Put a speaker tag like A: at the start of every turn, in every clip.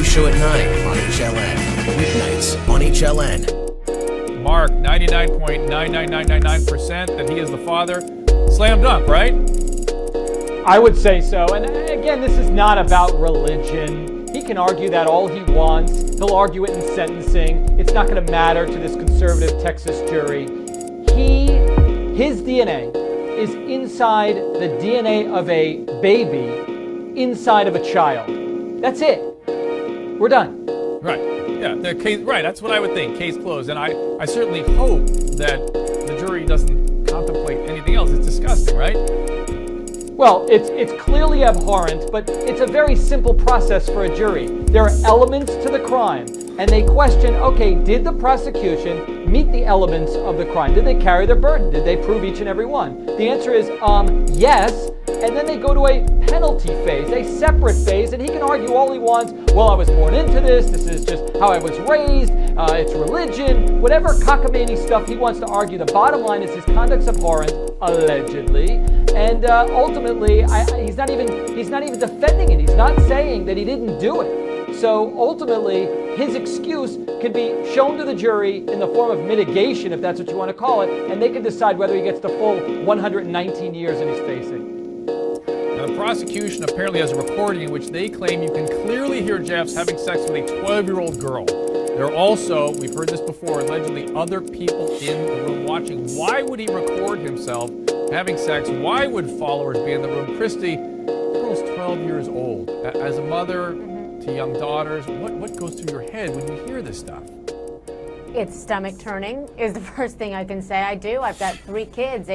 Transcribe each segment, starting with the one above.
A: new show at 9 on HLN. Weeknights on HLN.
B: Mark, 99.99999% that he is the Father. Slam dunk, right?
C: I would say so. And again, this is not about religion. He can argue that all he wants. He'll argue it in sentencing. It's not going to matter to this conservative Texas jury. His DNA is inside the DNA of a baby inside of a child. That's it. We're done.
B: Right. Yeah. The case. Right. That's what I would think. Case closed. And I certainly hope that the jury doesn't contemplate anything else. It's disgusting, right?
C: Well, it's clearly abhorrent, but it's a very simple process for a jury. There are elements to the crime, and they question, okay, did the prosecution meet the elements of the crime? Did they carry their burden? Did they prove each and every one? The answer is yes, and then they go to a penalty phase, a separate phase, and he can argue all he wants. Well, I was born into this is just how I was raised, it's religion, whatever cockamamie stuff he wants to argue. The bottom line is his conduct's abhorrent, allegedly, and ultimately, he's not even defending it. He's not saying that he didn't do it. So ultimately, his excuse could be shown to the jury in the form of mitigation, if that's what you want to call it, and they can decide whether he gets the full 119 years that he's facing.
B: Now, the prosecution apparently has a recording in which they claim you can clearly hear Jeffs having sex with a 12-year-old girl. There are also, we've heard this before, allegedly other people in the room watching. Why would he record himself having sex? Why would followers be in the room? Christy, the girl's 12 years old. As a mother to young daughters, what goes through your head when you hear this stuff?
D: It's stomach turning is the first thing I can say. I do. I've got 3 kids,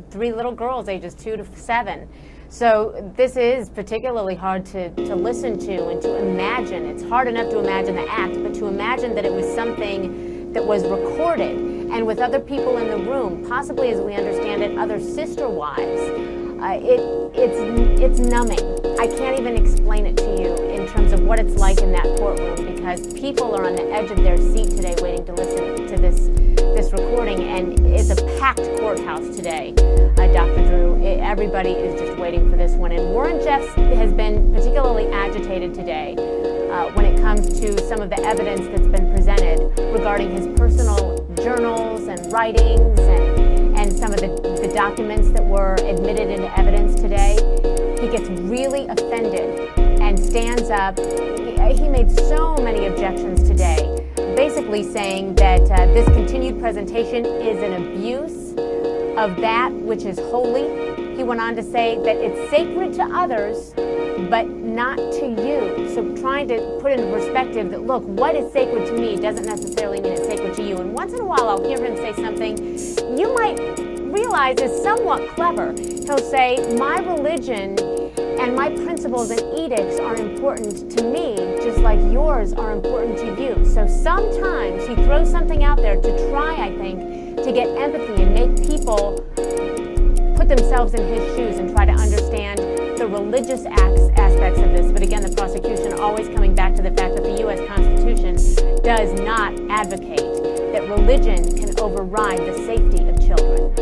D: three little girls, ages 2 to 7. So this is particularly hard to listen to and to imagine. It's hard enough to imagine the act, but to imagine that it was something that was recorded and with other people in the room, possibly, as we understand it, other sister wives. It's numbing. I can't even explain it to you in terms of what it's like in that courtroom, because people are on the edge of their seat today waiting to listen to this recording, and it's a packed courthouse today, Dr. Drew. Everybody is just waiting for this one, and Warren Jeffs has been particularly agitated today when it comes to some of the evidence that's been presented regarding his personal journals and writings and some of the documents that were admitted into evidence today. He gets really offended and stands up. He made so many objections today, basically saying that this continued presentation is an abuse of that which is holy. He went on to say that it's sacred to others, but not to you. So trying to put into perspective that, look, what is sacred to me doesn't necessarily mean it's sacred to you. And once in a while I'll hear him say something you might realize is somewhat clever. He'll say, my religion and my principles and edicts are important to me, just like yours are important to you. So sometimes he throws something out there to try, I think, to get empathy and make people put themselves in his shoes and try to understand the religious aspects of this. But again, the prosecution always coming back to the fact that the U.S. Constitution does not advocate that religion can override the safety of children.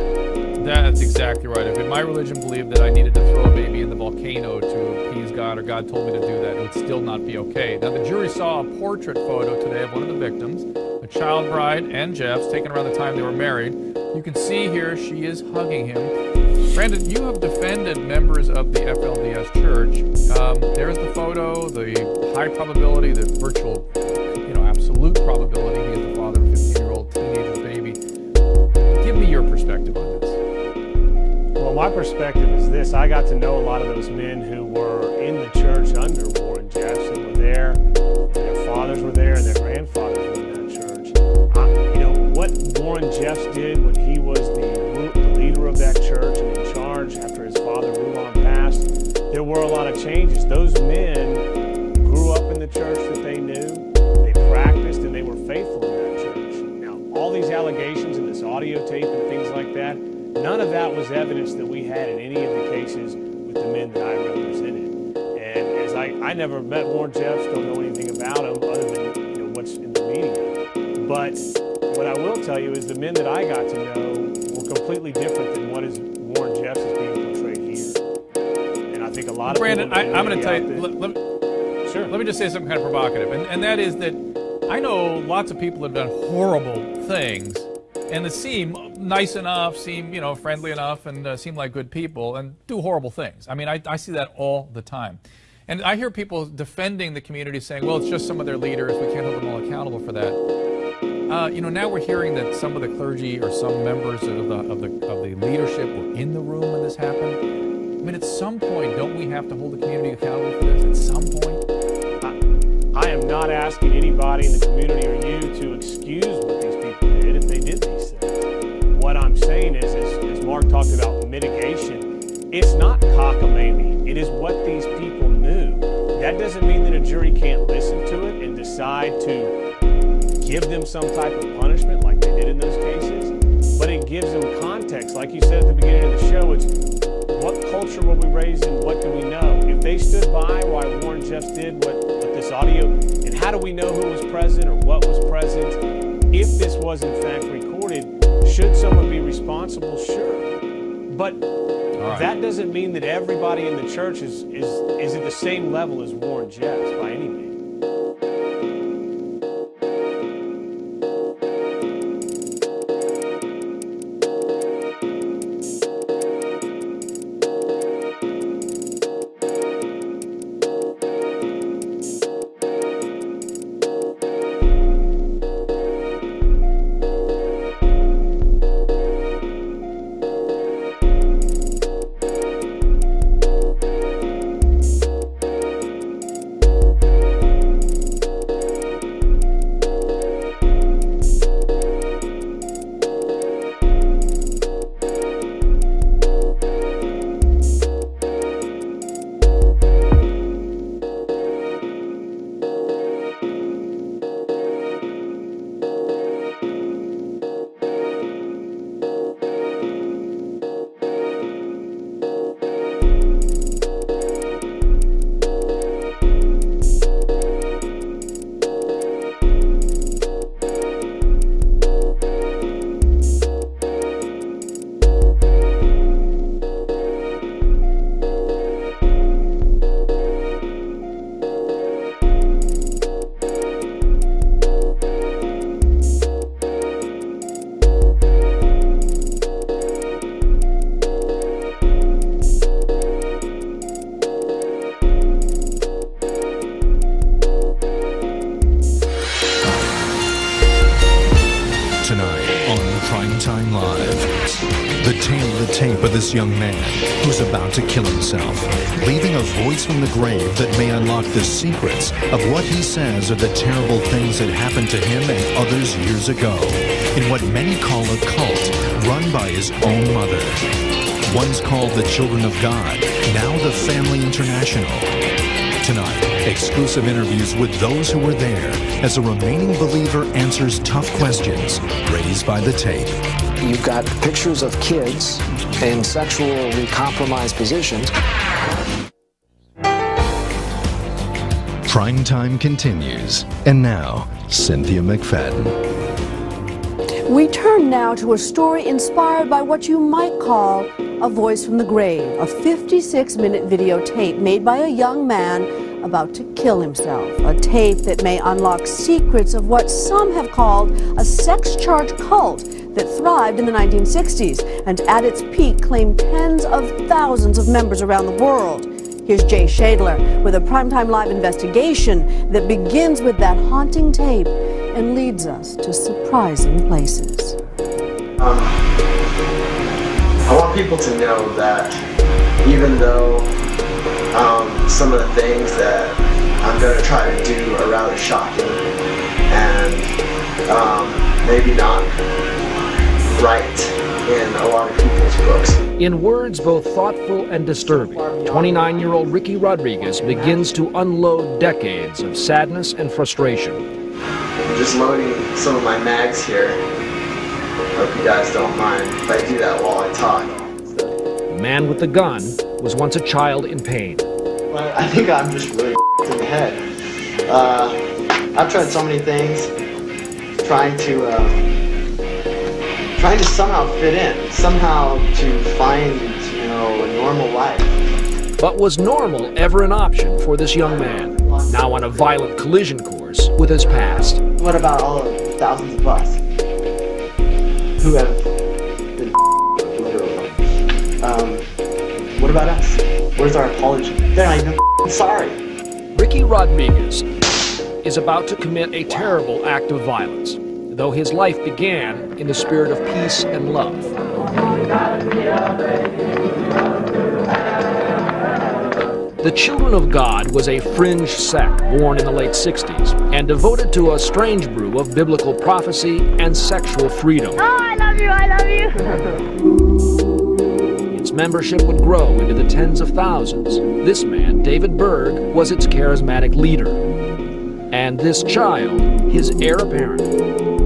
B: That's exactly right. If my religion believed that I needed to throw a baby in the volcano to appease God, or God told me to do that, it would still not be okay. Now, the jury saw a portrait photo today of one of the victims, a child bride and Jeffs, taken around the time they were married. You can see here she is hugging him. Brandon, you have defended members of the FLDS Church. There's the photo, the high probability, the virtual, absolute probability he is the father of a 15-year-old teenager baby. Give me your perspective on this.
E: Well, my perspective is this. I got to know a lot of those men who were in the church under Warren Jeffs and were there, and their fathers were there, and their grandfathers were in that church. What Warren Jeffs did when he was the leader of that church and in charge after his father, Rulon, passed, there were a lot of changes. Those men grew up in the church that they knew, they practiced, and they were faithful in that church. Now, all these allegations and this audio tape and things like that, none of that was evidence that we had in any of the cases with the men that I represented. And as I never met Warren Jeffs, don't know anything about him other than what's in the media. But what I will tell you is the men that I got to know were completely different than what is Warren Jeffs is being portrayed here. And I think a lot of
B: Brandon,
E: people
B: I'm going to tell you.
E: Sure.
B: Let me just say something kind of provocative, and that is that I know lots of people have done horrible things, and that seem nice enough, seem friendly enough, and seem like good people, and do horrible things. I mean, I see that all the time. And I hear people defending the community saying, well, it's just some of their leaders, we can't hold them all accountable for that. Now we're hearing that some of the clergy or some members of the leadership were in the room when this happened. I mean, at some point, don't we have to hold the community accountable for this? At some point?
E: I am not asking anybody in the community or you to excuse what these people did if they did these things. What I'm saying is, as Mark talked about mitigation, it's not cockamamie. It is what these people knew. That doesn't mean that a jury can't listen to it and decide to give them some type of punishment like they did in those cases, but it gives them context. Like you said at the beginning of the show, it's what culture were we raised in, what do we know? If they stood by while Warren Jeffs did what this audio, and how do we know who was present or what was present? If this was in fact recorded, should someone be responsible? Sure. But that doesn't mean that everybody in the church is at the same level as Warren Jeffs by any means.
F: This young man who's about to kill himself, leaving a voice from the grave that may unlock the secrets of what he says are the terrible things that happened to him and others years ago in what many call a cult run by his own mother. Once called the Children of God, now the Family International. Tonight, exclusive interviews with those who were there as a remaining believer answers tough questions raised by the tape.
G: You've got pictures of kids in sexually compromised positions.
F: Prime Time continues. And now, Cynthia McFadden.
H: We turn now to a story inspired by what you might call a voice from the grave, a 56-minute videotape made by a young man about to kill himself, a tape that may unlock secrets of what some have called a sex-charged cult that thrived in the 1960s and at its peak claimed tens of thousands of members around the world. Here's Jay Shadler with a Primetime Live investigation that begins with that haunting tape and leads us to surprising places.
I: I want people to know that even though some of the things that I'm going to try to do are rather shocking and maybe not right in a lot of people's books.
J: In words both thoughtful and disturbing, 29-year-old Ricky Rodriguez begins to unload decades of sadness and frustration.
I: I'm just loading some of my mags here. Hope you guys don't mind if I do that while I talk.
J: The man with the gun was once a child in pain.
I: Well, I think I'm just really in the head. I've tried so many things, trying to somehow fit in, somehow to find, a normal life.
J: But was normal ever an option for this young man? now on a violent collision course with his past.
I: What about all the thousands of us who have been literally? What about us? Where's our apology? They're not even sorry.
J: Ricky Rodriguez is about to commit a terrible act of violence, though his life began in the spirit of peace and love. The Children of God was a fringe sect born in the late 60s and devoted to a strange brew of biblical prophecy and sexual freedom.
D: Oh, I love you, I love you.
J: Its membership would grow into the tens of thousands. This man, David Berg, was its charismatic leader. And this child, his heir apparent,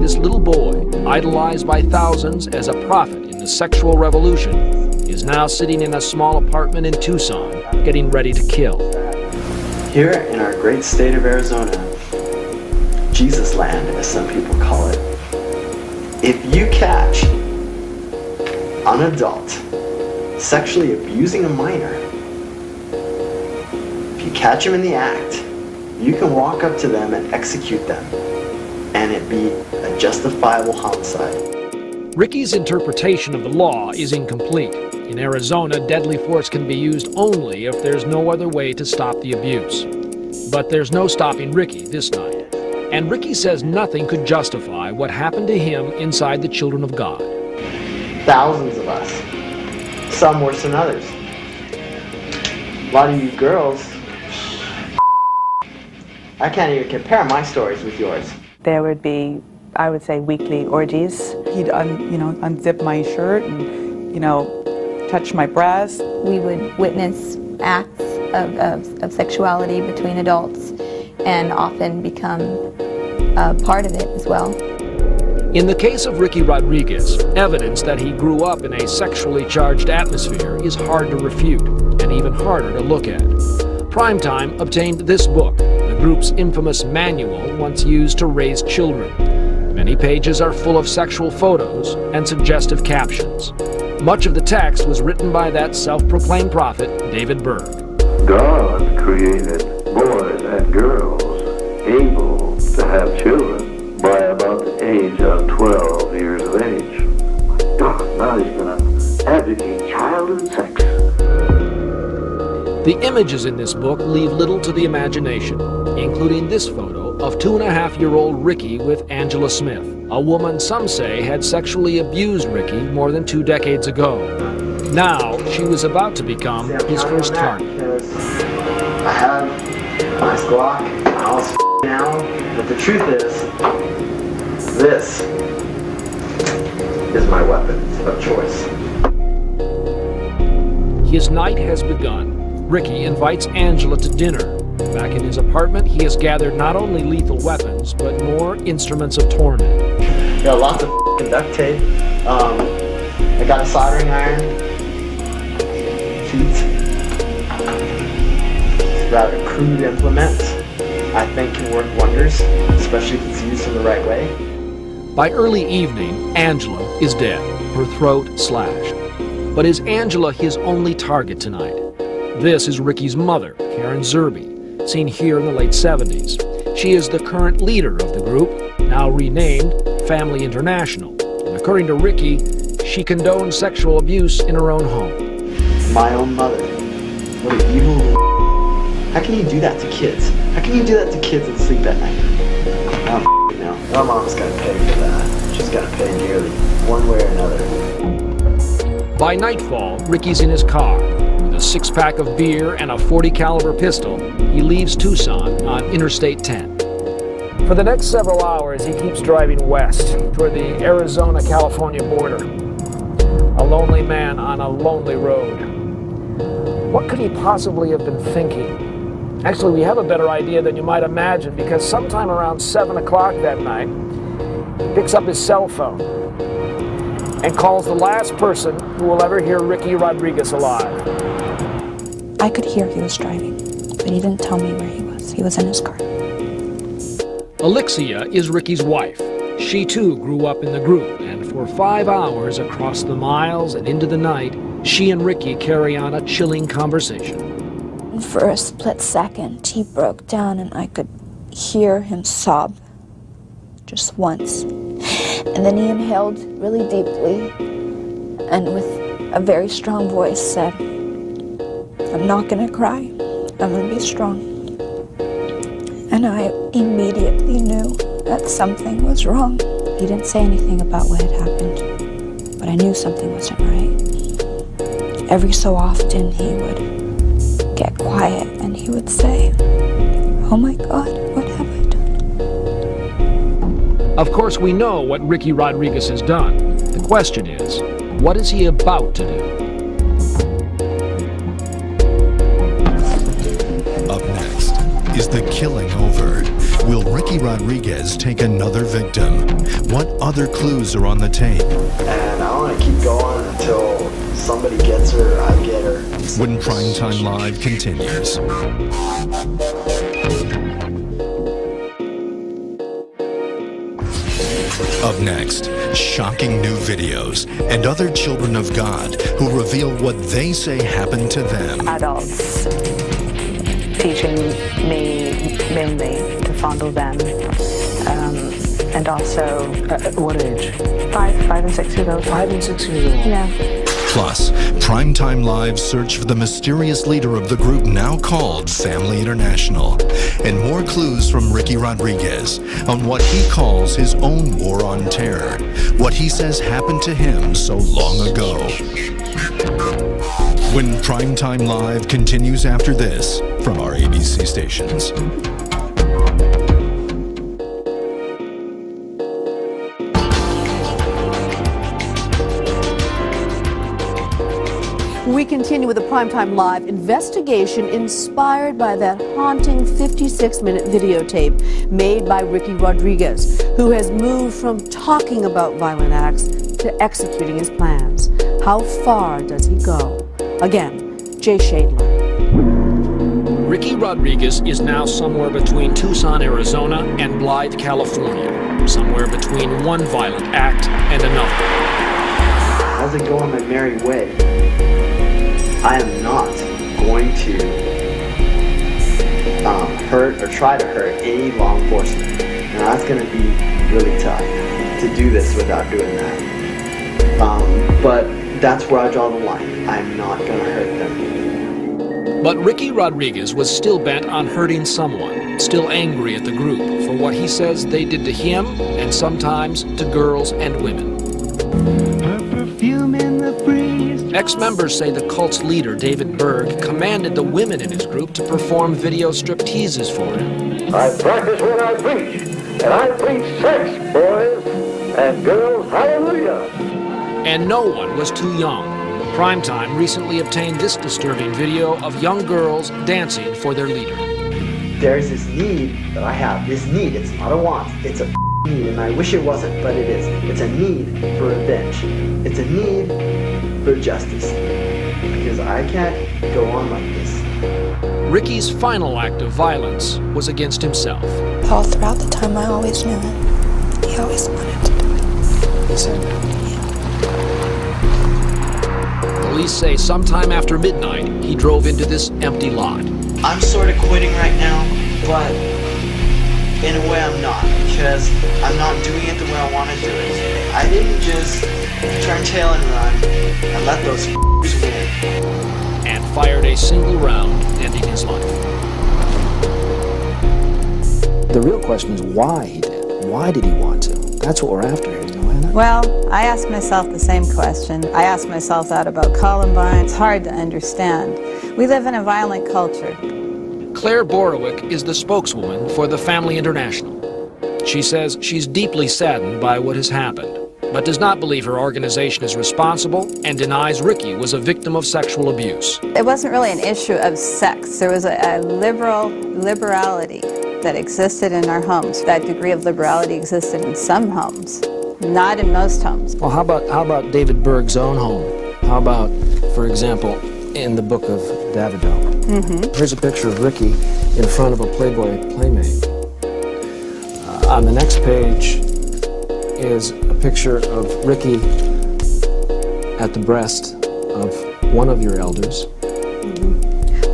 J: this little boy, idolized by thousands as a prophet in the sexual revolution, is now sitting in a small apartment in Tucson, getting ready to kill.
I: Here in our great state of Arizona, Jesus land, as some people call it, if you catch an adult sexually abusing a minor, if you catch him in the act, you can walk up to them and execute them, and it be a justifiable homicide.
J: Ricky's interpretation of the law is incomplete. In Arizona, deadly force can be used only if there's no other way to stop the abuse. But there's no stopping Ricky this night. And Ricky says nothing could justify what happened to him inside the Children of God.
I: Thousands of us, some worse than others. A lot of you girls, I can't even compare my stories with yours.
K: There would be, I would say, weekly orgies. He'd unzip my shirt and, touch my breast.
L: We would witness acts of sexuality between adults and often become part of it as well.
J: In the case of Ricky Rodriguez, evidence that he grew up in a sexually charged atmosphere is hard to refute and even harder to look at. Primetime obtained this book, the group's infamous manual once used to raise children. Many pages are full of sexual photos and suggestive captions. Much of the text was written by that self-proclaimed prophet, David Berg.
M: God created boys and girls able to have children by about the age of 12 years of age. God, now he's going to advocate child and sex.
J: The images in this book leave little to the imagination, including this photo of 2.5-year-old Ricky with Angela Smith, a woman some say had sexually abused Ricky more than 2 decades ago. Now, she was about to become his first target.
I: I have my Glock, I was now, but the truth is, this is my weapon of choice.
J: His night has begun. Ricky invites Angela to dinner. Back in his apartment, he has gathered not only lethal weapons, but more instruments of torment.
I: Got lots of duct tape. I got a soldering iron. Feet. It's a rather crude implement. I think can work wonders, especially if it's used in the right way.
J: By early evening, Angela is dead, her throat slashed. But is Angela his only target tonight? This is Ricky's mother, Karen Zerby, seen here in the late 70s. She is the current leader of the group, now renamed Family International. And according to Ricky, she condones sexual abuse in her own home.
I: My own mother. What an evil. How can you do that to kids? How can you do that to kids that sleep at night? Oh, no. My mom's got to pay for that. She's got to pay dearly, one way or another.
J: By nightfall, Ricky's in his car. With a 6-pack of beer and a .40 caliber pistol, he leaves Tucson on Interstate 10. For the next several hours, he keeps driving west toward the Arizona-California border. A lonely man on a lonely road. What could he possibly have been thinking? Actually, we have a better idea than you might imagine, because sometime around 7 o'clock that night, he picks up his cell phone and calls the last person who will ever hear Ricky Rodriguez alive.
N: I could hear he was driving, but he didn't tell me where he was. He was in his car.
J: Alexia is Ricky's wife. She too grew up in the group, and for 5 hours across the miles and into the night, she and Ricky carry on a chilling conversation.
N: And for a split second, he broke down and I could hear him sob. Just once. And then he inhaled really deeply and with a very strong voice said, "I'm not gonna cry. I'm gonna be strong." And I immediately knew that something was wrong. He didn't say anything about what had happened, but I knew something wasn't right. Every so often he would get quiet and he would say, "Oh my God, what have I done?"
J: Of course, we know what Ricky Rodriguez has done. The question is, what is he about to do?
F: Up next, is the killing over? Will Ricky Rodriguez take another victim? What other clues are on the tape?
I: And I want to keep going until somebody gets her, I get her.
F: When Primetime Live continues. Up next, shocking new videos and other children of God who reveal what they say happened to them.
K: Adults teaching me mainly to fondle them, and also...
G: At what age?
K: 5 and 6 years old.
G: 5 and 6 years old?
K: Yeah.
F: Plus, Primetime Live's search for the mysterious leader of the group now called Family International. And more clues from Ricky Rodriguez on what he calls his own war on terror. What he says happened to him so long ago. When Primetime Live continues after this from our ABC stations.
H: We continue with a Primetime Live investigation inspired by that haunting 56-minute videotape made by Ricky Rodriguez, who has moved from talking about violent acts to executing his plans. How far does he go? Again, Jay Shadler.
J: Ricky Rodriguez is now somewhere between Tucson, Arizona and Blythe, California. Somewhere between one violent act and another.
I: As I go on my merry way, I am not going to hurt or try to hurt any law enforcement. Now that's going to be really tough to do this without doing that. But that's where I draw the line. I'm not going to hurt them.
J: But Ricky Rodriguez was still bent on hurting someone, still angry at the group for what he says they did to him and sometimes to girls and women. Ex-members say the cult's leader, David Berg, commanded the women in his group to perform video stripteases for him.
M: I practice what I preach, and I preach sex, boys and girls, hallelujah.
J: And no one was too young. Primetime recently obtained this disturbing video of young girls dancing for their leader.
I: There's this need that I have. This need, it's not a want, it's a need, and I wish it wasn't, but it is. It's a need for revenge. It's a need for justice. Because I can't go on like this.
J: Ricky's final act of violence was against himself.
N: All throughout the time, I always knew him. He always wanted to do it.
G: He said that.
J: Police say sometime after midnight, he drove into this empty lot.
I: I'm sort of quitting right now, but in a way I'm not, because I'm not doing it the way I want to do it. I didn't just turn tail and run and let those f***ers win.
J: And fired a single round, ending his life.
G: The real question is why he did. Why did he want to? That's what we're after here, Joanna.
O: Well, I ask myself the same question. I ask myself that about Columbine. It's hard to understand. We live in a violent culture.
J: Claire Borowick is the spokeswoman for the Family International. She says she's deeply saddened by what has happened, but does not believe her organization is responsible and denies Ricky was a victim of sexual abuse.
O: It wasn't really an issue of sex. There was a liberality that existed in our homes. That degree of liberality existed in some homes, not in most homes.
G: Well, how about David Berg's own home? How about, for example, in the book of Davido? Here's a picture of Ricky in front of a Playboy playmate. On the next page is a picture of Ricky at the breast of one of your elders.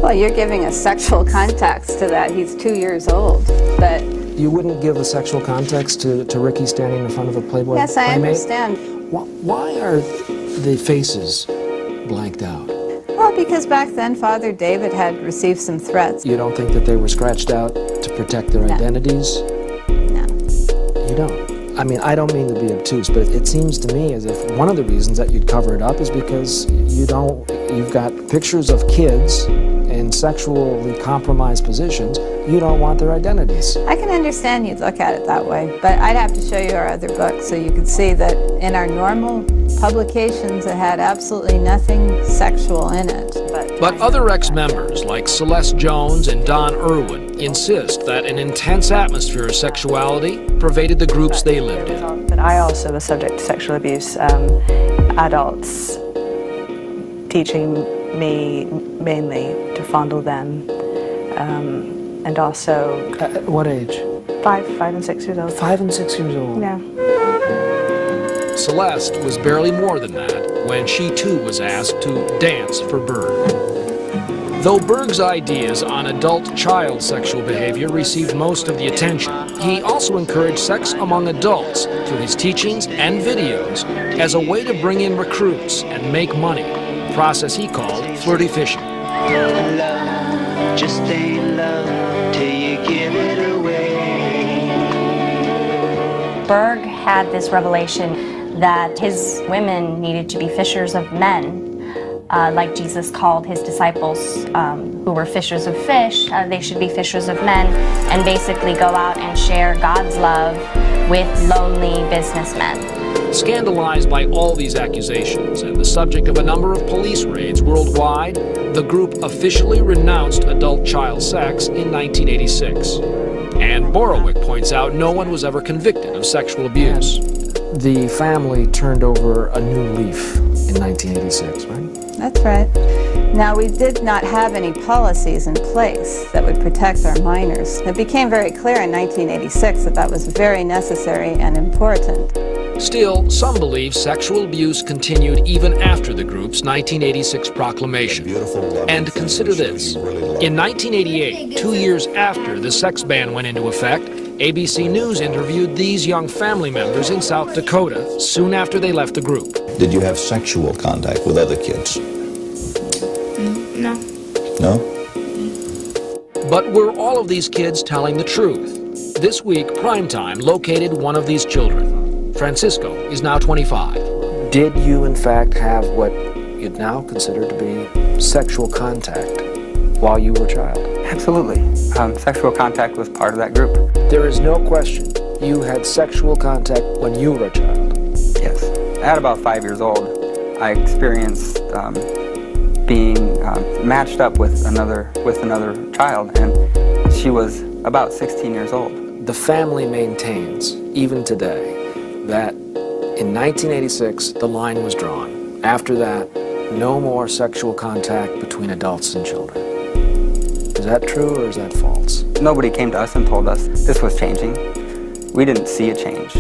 O: Well, you're giving a sexual context to that. He's 2 years old, but...
G: You wouldn't give a sexual context to Ricky standing in front of a Playboy
O: Yes, I
G: playmate?
O: understand.
G: Why are the faces blanked out?
O: Well, because back then Father David had received some threats.
G: You don't think that they were scratched out to protect their identities?
O: No.
G: You don't? I mean, I don't mean to be obtuse, but it seems to me as if one of the reasons that you'd cover it up is because you've got pictures of kids in sexually compromised positions. You don't want their identities.
O: I can understand you'd look at it that way, but I'd have to show you our other books so you could see that in our normal publications it had absolutely nothing sexual in it.
J: But other ex-members like Celeste Jones and Don Irwin insist that an intense atmosphere of sexuality pervaded the groups they lived in.
K: But I also was subject to sexual abuse. Adults teaching me mainly to fondle them, and also...
G: At what age?
K: 5 and 6 years old.
G: 5 and 6 years old?
K: Yeah.
J: Celeste was barely more than that when she too was asked to dance for Berg. Though Berg's ideas on adult-child sexual behavior received most of the attention, he also encouraged sex among adults through his teachings and videos as a way to bring in recruits and make money, a process he called flirty fishing.
P: Love, just ain't love till you give it away.
Q: Berg had this revelation that his women needed to be fishers of men. Like Jesus called his disciples who were fishers of fish, they should be fishers of men, and basically go out and share God's love with lonely businessmen.
J: Scandalized by all these accusations and the subject of a number of police raids worldwide, the group officially renounced adult-child sex in 1986. And Borowick points out no one was ever convicted of sexual abuse.
G: The family turned over a new leaf in 1986, right?
O: That's right. Now, we did not have any policies in place that would protect our minors. It became very clear in 1986 that that was very necessary and important.
J: Still, some believe sexual abuse continued even after the group's 1986 proclamation. And consider this. In 1988, 2 years after the sex ban went into effect, ABC News interviewed these young family members in South Dakota soon after they left the group.
R: Did you have sexual contact with other kids?
Q: No.
R: No?
J: But were all of these kids telling the truth? This week, Primetime located one of these children. Francisco is now 25.
G: Did you, in fact, have what you'd now consider to be sexual contact while you were a child?
S: Absolutely. Sexual contact was part of that group.
G: There is no question you had sexual contact when you were a child.
S: Yes. At about 5 years old, I experienced being matched up with another child, and she was about 16 years old.
G: The family maintains, even today, that in 1986 the line was drawn. After that, no more sexual contact between adults and children. Is that true or is that false?
S: Nobody came to us and told us this was changing. We didn't see a change.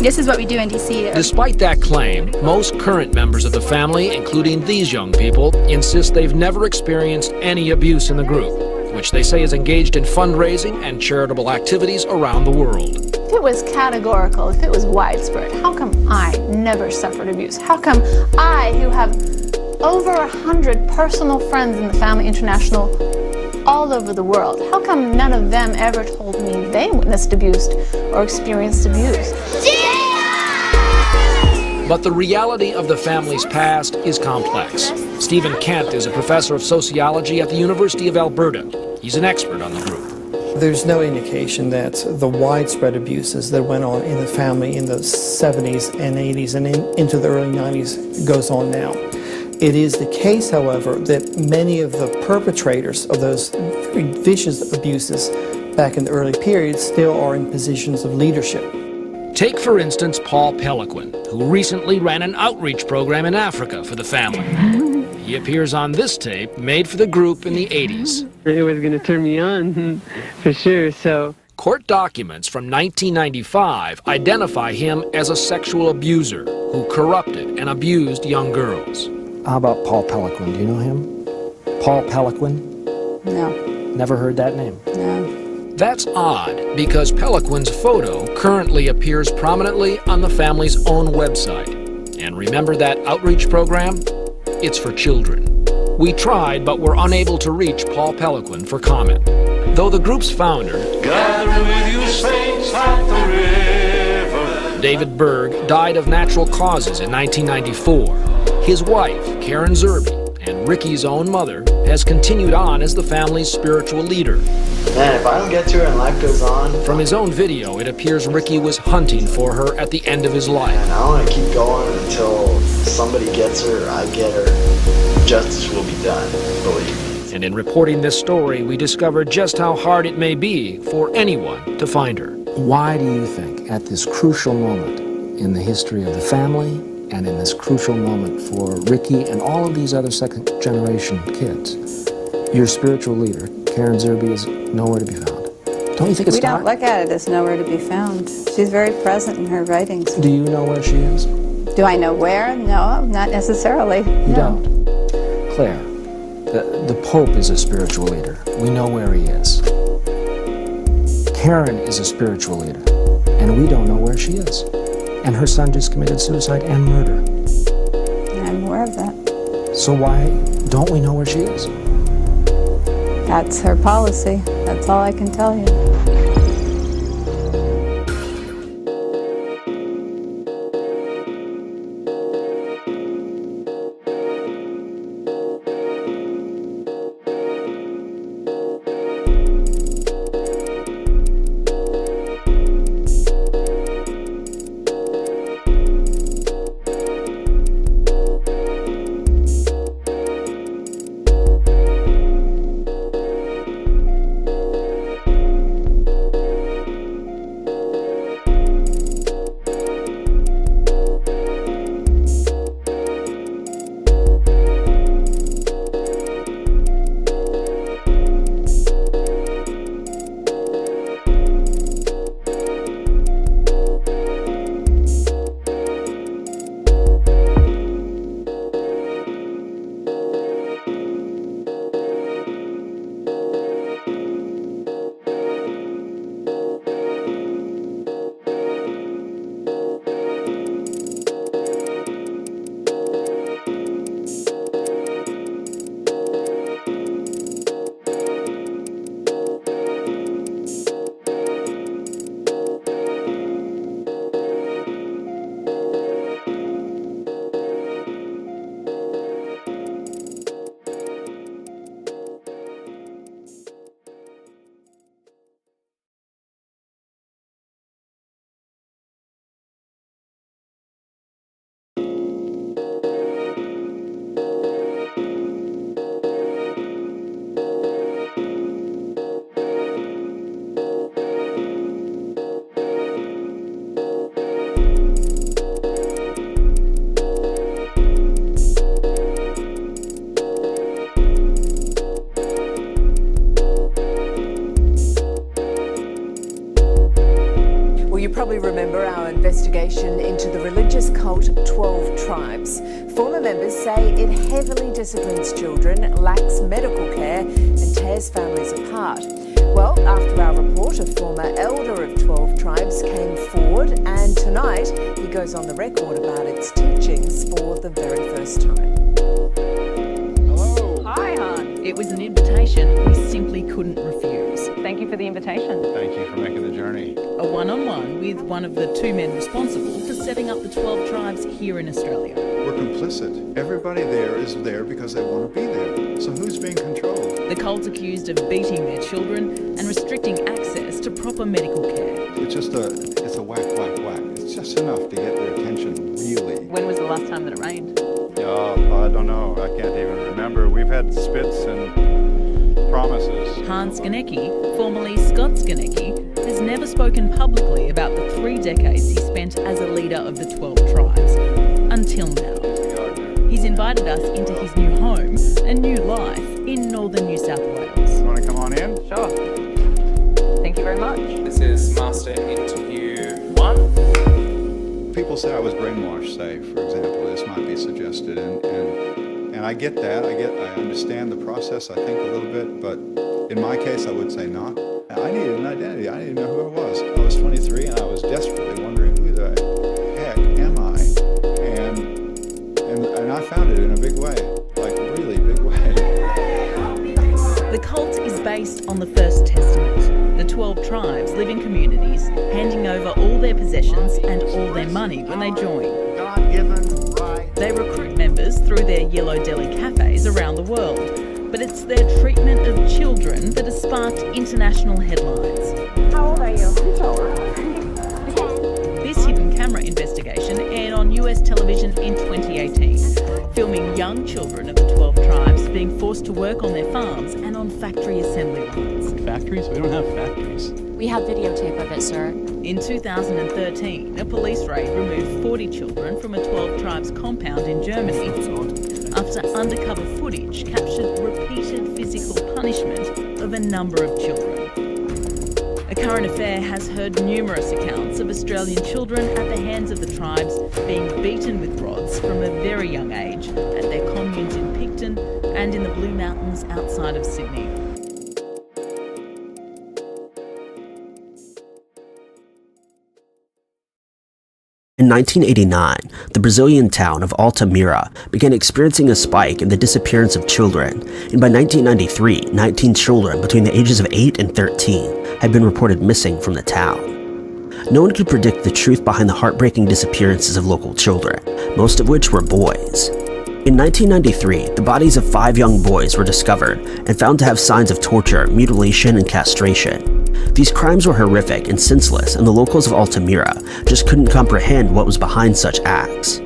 T: This is what we do in DC.
J: Despite that claim, most current members of the family, including these young people, insist they've never experienced any abuse in the group, which they say is engaged in fundraising and charitable activities around the world.
T: If it was categorical, if it was widespread, how come I never suffered abuse? How come I, who have over 100 personal friends in the Family International all over the world, how come none of them ever told me they witnessed abuse or experienced abuse?
J: But the reality of the family's past is complex. Stephen Kent is a professor of sociology at the University of Alberta. He's an expert on the group.
U: There's no indication that the widespread abuses that went on in the family in the 70s and 80s and into the early 90s goes on now. It is the case, however, that many of the perpetrators of those very vicious abuses back in the early periods still are in positions of leadership.
J: Take, for instance, Paul Peliquin, who recently ran an outreach program in Africa for the family. He appears on this tape made for the group in the 80s.
V: It was going to turn me on, for sure, so...
J: Court documents from 1995 identify him as a sexual abuser who corrupted and abused young girls.
G: How about Paul Peliquin? Do you know him? Paul Peliquin?
O: No.
G: Never heard that name?
O: No.
J: That's odd, because Peliquin's photo currently appears prominently on the family's own website. And remember that outreach program? It's for children. We tried, but were unable to reach Paul Peliquin for comment. Though the group's founder,
A: Gather with you saints at the river,
J: David Berg, died of natural causes in 1994, his wife, Karen Zerby, and Ricky's own mother, has continued on as the family's spiritual leader.
I: Man, if I don't get to her and life goes on...
J: From his own video, it appears Ricky was hunting for her at the end of his life.
I: And I want to keep going until somebody gets her, I get her. Justice will be done, believe me.
J: And in reporting this story, we discovered just how hard it may be for anyone to find her.
G: Why do you think, at this crucial moment in the history of the family, and in this crucial moment for Ricky and all of these other second-generation kids, your spiritual leader, Karen Zerby, is nowhere to be found? Don't you think it's
O: We don't look at it as nowhere to be found. She's very present in her writings.
G: Do you know where she is?
O: Do I know where? No, not necessarily.
G: You don't. Claire, the Pope is a spiritual leader. We know where he is. Karen is a spiritual leader, and we don't know where she is. And her son just committed suicide and murder.
O: I'm aware of that.
G: So why don't we know where she is?
O: That's her policy. That's all I can tell you.
C: probably remember our investigation into the religious cult 12 Tribes. Former members say it heavily disciplines children, lacks medical care and tears families apart. Well, after our report, a former elder of 12 Tribes came forward, and tonight he goes on the record about its teachings for the very first time.
W: Hello. Hi, Han. It was an invitation we simply couldn't refuse.
X: Thank you for the invitation.
W: Thank you for making the journey. A one-on-one with one of the two men responsible for setting up the 12 Tribes here in Australia.
Y: We're complicit. Everybody there is there because they want to be there. So who's being controlled?
W: The cult's accused of beating their children and restricting access to proper medical care.
Y: It's just it's a whack, whack, whack. It's just enough to get their attention, really.
X: When was the last time that it rained?
Y: I don't know. I can't even remember. We've had spits and promises.
W: Scanecki, formerly Scott Scanecki, has never spoken publicly about the 3 decades he spent as a leader of the 12 Tribes, until now. He's invited us into his new home and new life in northern New South Wales.
Y: You want to come on in?
X: Sure. Thank you very much.
Z: This is Master Interview 1.
Y: People say I was brainwashed, say, for example, this might be suggested, and And I get that. I understand the process, I think, a little bit. But in my case, I would say not. I needed an identity. I needed to know who I was. I was 23, and I was desperately wondering, who the heck am I? And I found it in a big way, like a really big way.
W: The cult is based on the First Testament. The 12 tribes live in communities, handing over all their possessions and all their money when they join. They recruit members through their yellow deli cafes around the world, but it's their treatment of children that has sparked international headlines.
B: How old are you?
W: This hidden camera investigation aired on US television in 2018, filming young children of the 12 tribes being forced to work on their farms and on factory assembly lines.
D: Factories? We don't have factories.
B: We have videotape of it, sir.
W: In 2013, a police raid removed 40 children from a 12 tribes compound in Germany after undercover footage captured repeated physical punishment of a number of children. A Current Affair has heard numerous accounts of Australian children at the hands of the tribes being beaten with rods from a very young age at their communes in Picton and in the Blue Mountains outside of Sydney.
E: In 1989, the Brazilian town of Altamira began experiencing a spike in the disappearance of children, and by 1993, 19 children between the ages of 8 and 13 had been reported missing from the town. No one could predict the truth behind the heartbreaking disappearances of local children, most of which were boys. In 1993, the bodies of 5 young boys were discovered and found to have signs of torture, mutilation, and castration. These crimes were horrific and senseless, and the locals of Altamira just couldn't comprehend what was behind such acts.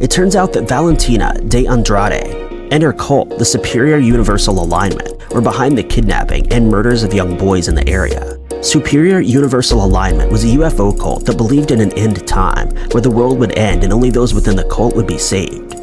E: It turns out that Valentina de Andrade and her cult, the Superior Universal Alignment, were behind the kidnapping and murders of young boys in the area. Superior Universal Alignment was a UFO cult that believed in an end time where the world would end and only those within the cult would be saved.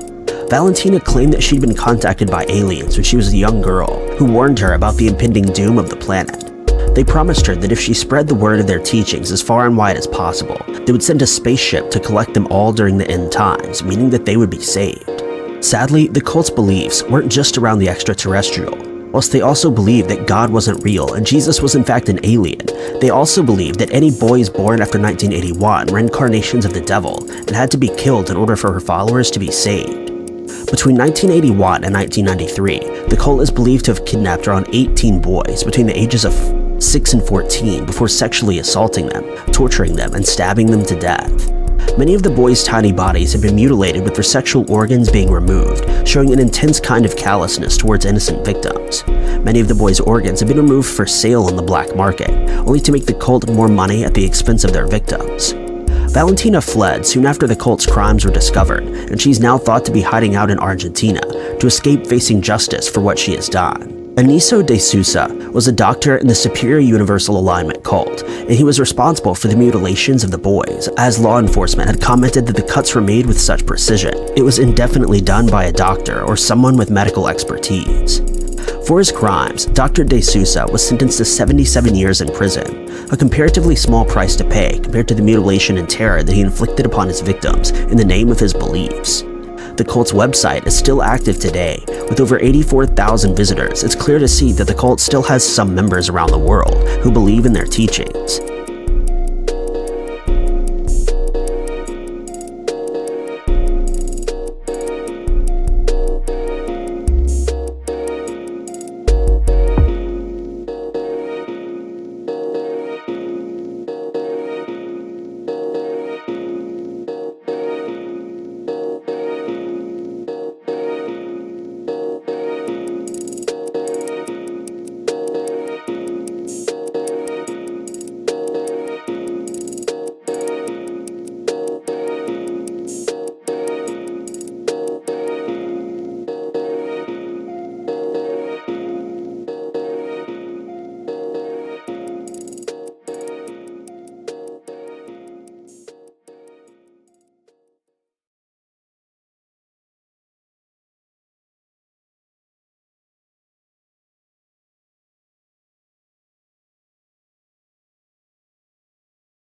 E: Valentina claimed that she'd been contacted by aliens when she was a young girl who warned her about the impending doom of the planet. They promised her that if she spread the word of their teachings as far and wide as possible, they would send a spaceship to collect them all during the end times, meaning that they would be saved. Sadly, the cult's beliefs weren't just around the extraterrestrial. Whilst they also believed that God wasn't real and Jesus was in fact an alien, they also believed that any boys born after 1981 were incarnations of the devil and had to be killed in order for her followers to be saved. Between 1981 and 1993, the cult is believed to have kidnapped around 18 boys between the ages of 6 and 14 before sexually assaulting them, torturing them, and stabbing them to death. Many of the boys' tiny bodies have been mutilated with their sexual organs being removed, showing an intense kind of callousness towards innocent victims. Many of the boys' organs have been removed for sale on the black market, only to make the cult more money at the expense of their victims. Valentina fled soon after the cult's crimes were discovered, and she's now thought to be hiding out in Argentina to escape facing justice for what she has done. Aniso De Souza was a doctor in the Superior Universal Alignment cult, and he was responsible for the mutilations of the boys, as law enforcement had commented that the cuts were made with such precision. It was indefinitely done by a doctor or someone with medical expertise. For his crimes, Dr. De Souza was sentenced to 77 years in prison, a comparatively small price to pay compared to the mutilation and terror that he inflicted upon his victims in the name of his beliefs. The cult's website is still active today. With over 84,000 visitors, it's clear to see that the cult still has some members around the world who believe in their teachings.